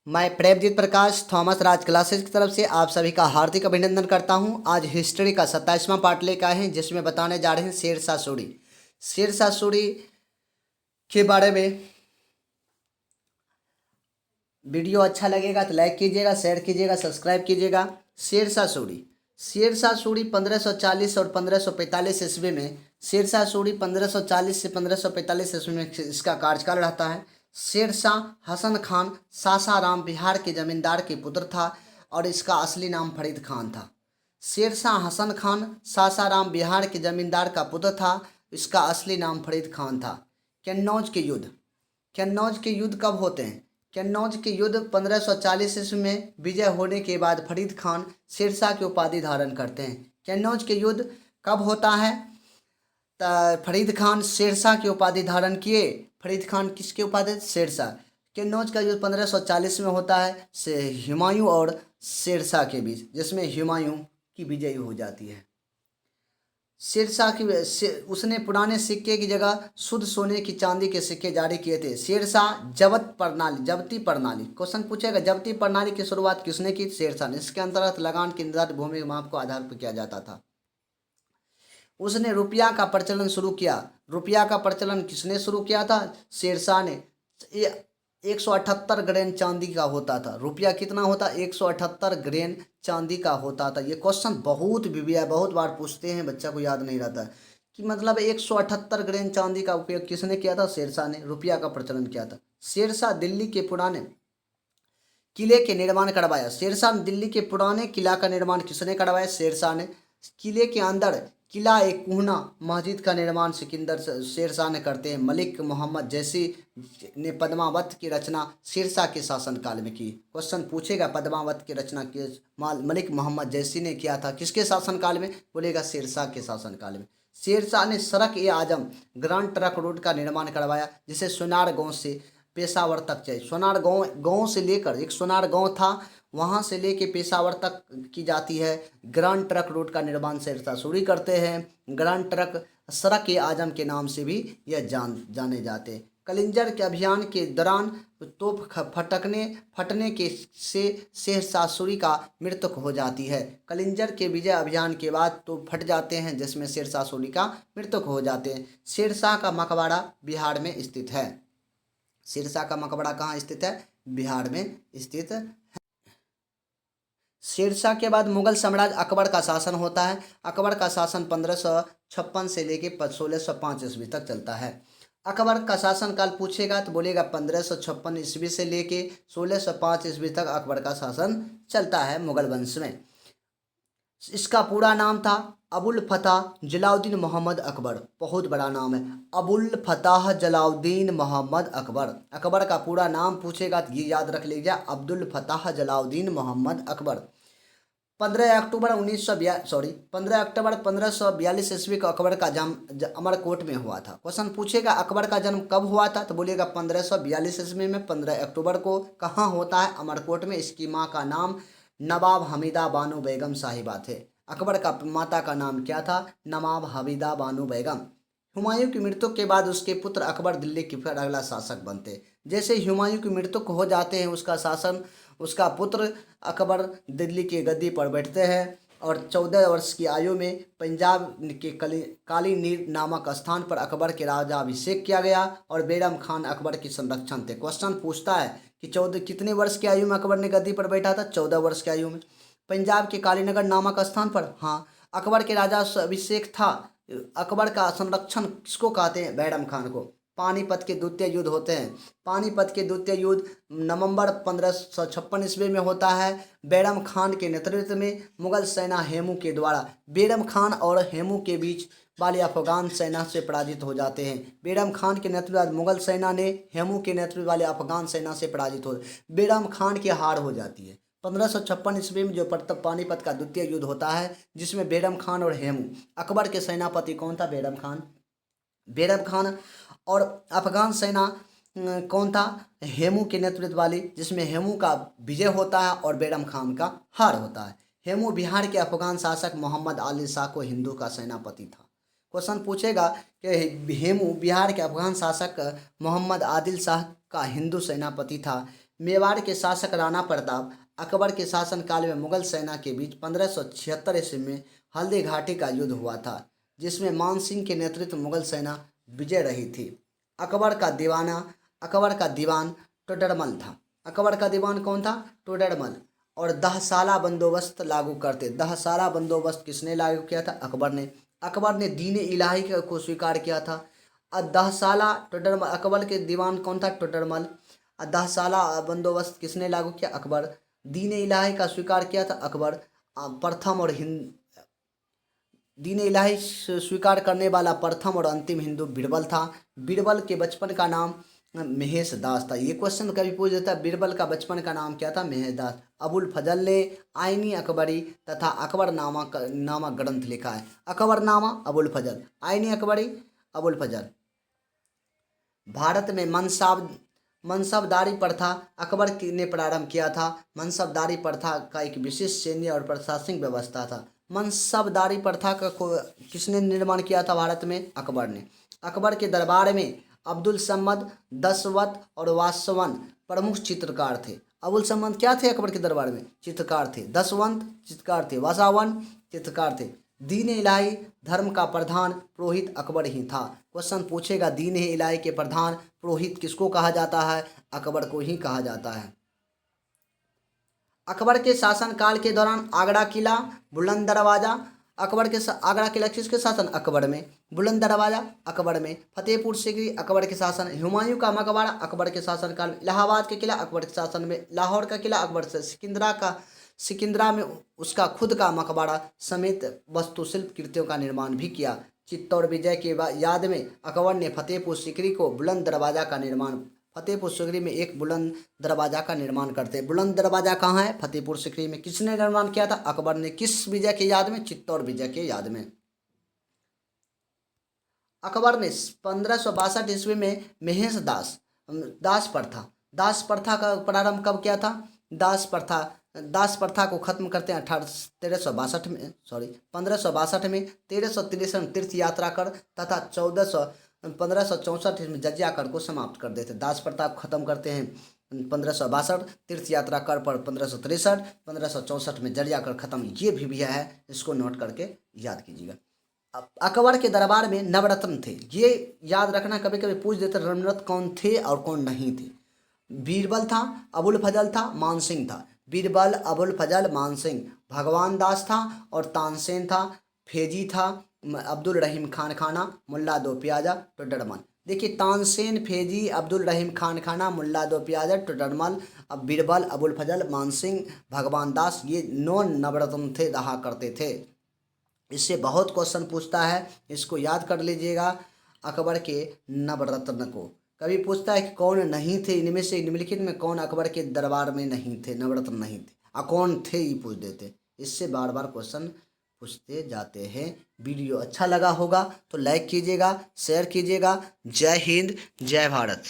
मैं प्रेमजीत प्रकाश थॉमस राज क्लासेस की तरफ से आप सभी का हार्दिक अभिनंदन करता हूं। आज हिस्ट्री का 27वां पार्ट लेकर आए हैं, जिसमें बताने जा रहे हैं शेरशाह सूरी। शेरशाह सूरी के बारे में वीडियो अच्छा लगेगा तो लाइक कीजिएगा, शेयर कीजिएगा, सब्सक्राइब कीजिएगा। शेरशाह सूरी 1540 और 1545 ईस्वी में, शेरशाह सूरी 1540 से 1545 ईस्वी में इसका कार्यकाल रहता है। शेरशाह हसन खान सासाराम बिहार के जमींदार के पुत्र था और इसका असली नाम फरीद खान था। शेरशाह हसन खान सासाराम बिहार के जमींदार का पुत्र था, इसका असली नाम फरीद खान था। कन्नौज के युद्ध। कन्नौज के युद्ध कब होते हैं? कन्नौज के युद्ध 1540 ईस्वी में विजय होने के बाद फरीद खान शेरशाह की उपाधि धारण करते हैं। कन्नौज के युद्ध कब होता है? फरीद खान शेरशाह की उपाधि धारण किए। फरीद खान किसकी उपाधि? शेरशाह। कन्नौज का युद्ध 1540 में होता है से हुमायूं और शेरशाह के बीच, जिसमें हुमायूं की विजयी हो जाती है। शेरशाह की उसने पुराने सिक्के की जगह शुद्ध सोने की चांदी के सिक्के जारी किए थे। शेरशाह जब्ती प्रणाली क्वेश्चन पूछेगा, जब्ती प्रणाली की शुरुआत किसने की? शेरशाह ने। इसके अंतर्गत लगान की निर्धारित भूमि माप को आधार पर किया जाता था। उसने रुपया का प्रचलन शुरू किया। रुपया का प्रचलन किसने शुरू किया था? शेरशाह ने। 178 ग्रेन चांदी का होता था। रुपया कितना होता? 178 ग्रेन चांदी का होता था। ये क्वेश्चन बहुत बार पूछते हैं, बच्चा को याद नहीं रहता कि मतलब 178 ग्रेन चांदी का उपयोग किसने किया था? शेरशाह ने। रुपया का प्रचलन किया था। शेरशाह दिल्ली के पुराने किले के निर्माण करवाया। शेरशाह दिल्ली के पुराने किला का निर्माण किसने करवाया? शेरशाह ने। किले के अंदर किला एक कूहना मस्जिद का निर्माण शेरशाह ने करते हैं। मलिक मोहम्मद जैसी ने पद्मावत की रचना शेरशाह के शासनकाल में की। क्वेश्चन पूछेगा, पद्मावत की रचना मलिक मोहम्मद जैसी ने किया था किसके शासनकाल में? बोलेगा शेरशाह के शासनकाल में। शेरशाह ने सड़क ए आजम ग्रांड ट्रक रोड का निर्माण करवाया, जिसे सोनार गांव से पेशावर तक चाहिए। सोनार गांव से लेकर, एक सोनार गांव था, वहां से लेके पेशावर तक की जाती है। ग्रांड ट्रक रोड का निर्माण शेरशाह सूरी करते हैं। ग्रांड ट्रक सड़क ए आजम के नाम से भी यह जाने जाते हैं। कलिंजर के अभियान के दौरान तोप फटने के से शेरशाह सूरी का मृत्यु हो जाती है। कलिंजर के विजय अभियान के बाद तो फट जाते हैं, जिसमें शेरशाह सूरी का मृत्यु हो जाते हैं। शेरशाह का मकबरा बिहार में स्थित है। शेरशाह का मकबरा कहाँ स्थित है? बिहार में स्थित। शेरशाह के बाद मुगल साम्राज्य अकबर का शासन होता है। अकबर का शासन 1556 से लेके 1605 ईस्वी तक चलता है। अकबर का शासनकाल पूछेगा तो बोलेगा 1556 ईस्वी से लेके 1605 ईस्वी तक अकबर का शासन चलता है मुगल वंश में। इसका पूरा नाम था अबुल फतह जलाउद्दीन मोहम्मद अकबर। बहुत बड़ा नाम है, अबुल फतह जलाउद्दीन मोहम्मद अकबर। अकबर का पूरा नाम पूछेगा तो ये याद रख लीजिए, अब्दुल फतह जलाउद्दीन मोहम्मद अकबर। 15 अक्टूबर 1542 ईस्वी को अकबर का जन्म अमरकोट में हुआ था। क्वेश्चन पूछेगा, अकबर का जन्म कब हुआ था? तो बोलेगा 1542 ईस्वी में 15 अक्टूबर को। कहाँ होता है? अमरकोट में। इसकी माँ का नाम नवाब हमीदा बानो बेगम साहिबा थे। अकबर का माता का नाम क्या था? नवाब हमीदा बानो बेगम। हुमायूं की मृत्यु के बाद उसके पुत्र अकबर दिल्ली के फिर अगला शासक बनते। जैसे हुमायूं की मृत्यु हो जाते हैं, उसका पुत्र अकबर दिल्ली की गद्दी पर बैठते हैं और 14 वर्ष की आयु में पंजाब के काली नीर नामक स्थान पर अकबर के राजा अभिषेक किया गया और बेरम खान अकबर के संरक्षण थे। क्वेश्चन पूछता है कि 14 कितने वर्ष की आयु में अकबर ने गद्दी पर बैठा था? 14 वर्ष की आयु में। पंजाब के कालीनगर नामक स्थान पर। हाँ, अकबर के राजा अभिषेक था। अकबर का संरक्षण किसको कहते हैं? बैरम खान को। पानीपत के द्वितीय युद्ध होते हैं। पानीपत के द्वितीय युद्ध नवंबर 1556 ईस्वी में होता है। बैरम खान के नेतृत्व में मुगल सेना हेमू के द्वारा बैरम खान और हेमू के बीच वाली अफगान सेना से पराजित हो जाते हैं। बैरम खान के नेतृत्व वाली मुगल सेना ने हेमू के नेतृत्व वाली अफगान सेना से पराजित हो, बैरम खान की हार हो जाती है। 1556 ईस्वी में जो पानीपत का द्वितीय युद्ध होता है, जिसमें बैरम खान और हेमू। अकबर के सेनापति कौन था? बैरम खान। और अफगान सेना कौन था? हेमू के नेतृत्व वाली, जिसमें हेमू का विजय होता है और बैरम खान का हार होता है। हेमू बिहार के अफगान शासक मोहम्मद आदिल शाह को हिंदू का सेनापति था। क्वेश्चन पूछेगा कि हेमू बिहार के अफगान शासक मोहम्मद आदिल शाह का हिंदू सेनापति था। मेवाड़ के शासक राणा प्रताप अकबर के शासनकाल में मुगल सेना के बीच 1576 ईस्वी में हल्दी घाटी का युद्ध हुआ था, जिसमें मान सिंह के नेतृत्व मुगल सेना विजय रही थी। अकबर का दीवान टोडरमल था। अकबर का दीवान कौन था? टोडरमल। और 10 साला बंदोबस्त लागू करते। 10 साला बंदोबस्त किसने लागू किया था? अकबर ने। अकबर ने दीन इलाही को स्वीकार किया था। 10 साला टोडरमल, अकबर के दीवान कौन था? टोडरमल। 10 साला बंदोबस्त किसने लागू किया? अकबर। दीन इलाही का स्वीकार किया था अकबर। प्रथम और दीन इलाही स्वीकार करने वाला प्रथम और अंतिम हिंदू बीरबल था। बीरबल के बचपन का नाम महेश दास था। ये क्वेश्चन कभी पूछ देता है, बीरबल का बचपन का नाम क्या था? महेश दास। अबुल फजल ने आईनी अकबरी तथा अकबरनामा ग्रंथ लिखा है। अकबरनामा, अबुल फजल। आईनी अकबरी, अबुल फजल। भारत में मनसबदारी प्रथा अकबर ने प्रारंभ किया था। मनसबदारी प्रथा का एक विशेष सैन्य और प्रशासनिक व्यवस्था था। मनसबदारी प्रथा का किसने निर्माण किया था भारत में? अकबर ने। अकबर के दरबार में अब्दुल सम्मद, दसवंत और वासवन प्रमुख चित्रकार थे। अब्दुल सम्मद क्या थे? अकबर के दरबार में चित्रकार थे। दसवंत चित्रकार थे। वासावन चित्रकार थे। दीन इलाही धर्म का प्रधान पुरोहित अकबर ही था। क्वेश्चन पूछेगा, दीन इलाही के प्रधान पुरोहित किसको कहा जाता है? अकबर को ही कहा जाता है। अकबर के शासनकाल के दौरान आगरा किला, बुलंद दरवाजा, आगरा किला किसके शासन? अकबर में। बुलंद दरवाजा अकबर में। फतेहपुर सीकरी अकबर के शासन। हुमायूं का मकबरा अकबर के शासनकाल में। इलाहाबाद के किला अकबर के शासन में। लाहौर का किला अकबर से। सिकंदरा में उसका खुद का मकबरा समेत वास्तुशिल्प कृतियों का निर्माण भी किया। चित्तौड़ विजय के याद में अकबर ने फतेहपुर सीकरी को बुलंद दरवाजा का निर्माण फतेहपुर सीकरी में एक बुलंद दरवाजा का निर्माण करते। बुलंद दरवाजा कहाँ है? फतेहपुर सीकरी में। किसने निर्माण किया था? अकबर ने। किस विजय के याद में? चित्तौड़ विजय के याद में। अकबर ने 1562 ईस्वी में महेश दास प्रथा का प्रारंभ कब किया था? दास प्रथा को खत्म करते हैं 1362 में, 1562 में। 1363 में तीर्थ यात्रा कर तथा 1564 में जजिया कर को समाप्त कर देते। दास प्रथा को खत्म करते हैं 1562, तीर्थ यात्रा कर पर 1563, 1564 में जजिया कर खत्म। ये भी है, इसको नोट करके याद कीजिएगा। अकबर के दरबार में नवरत्न थे। ये याद रखना, कभी कभी पूछ देते नवरत्न कौन थे और कौन नहीं थे। बीरबल था, अबुल फजल था, मानसिंह था। बीरबल, अबुल फजल, मानसिंह। भगवान दास था और तानसेन था। फेजी था, अब्दुल रहीम खान खाना, मुल्ला दो प्याजा, टोडरमल। देखिए, तानसेन, फेजी, अब्दुल रहीम खान खाना, मुल्ला दो प्याजा, टोडरमल, अब बीरबल, अबुल फजल, मानसिंह, भगवान दास, ये 9 नवरत्न थे, रहा करते थे। इससे बहुत क्वेश्चन पूछता है, इसको याद कर लीजिएगा। अकबर के नवरत्न को कभी पूछता है कि कौन नहीं थे इनमें से, निम्नलिखित में कौन अकबर के दरबार में नहीं थे, नवरत्न नहीं थे, कौन थे, ये पूछ देते। इससे बार बार क्वेश्चन पूछते जाते हैं। वीडियो अच्छा लगा होगा तो लाइक कीजिएगा, शेयर कीजिएगा। जय हिंद, जय भारत।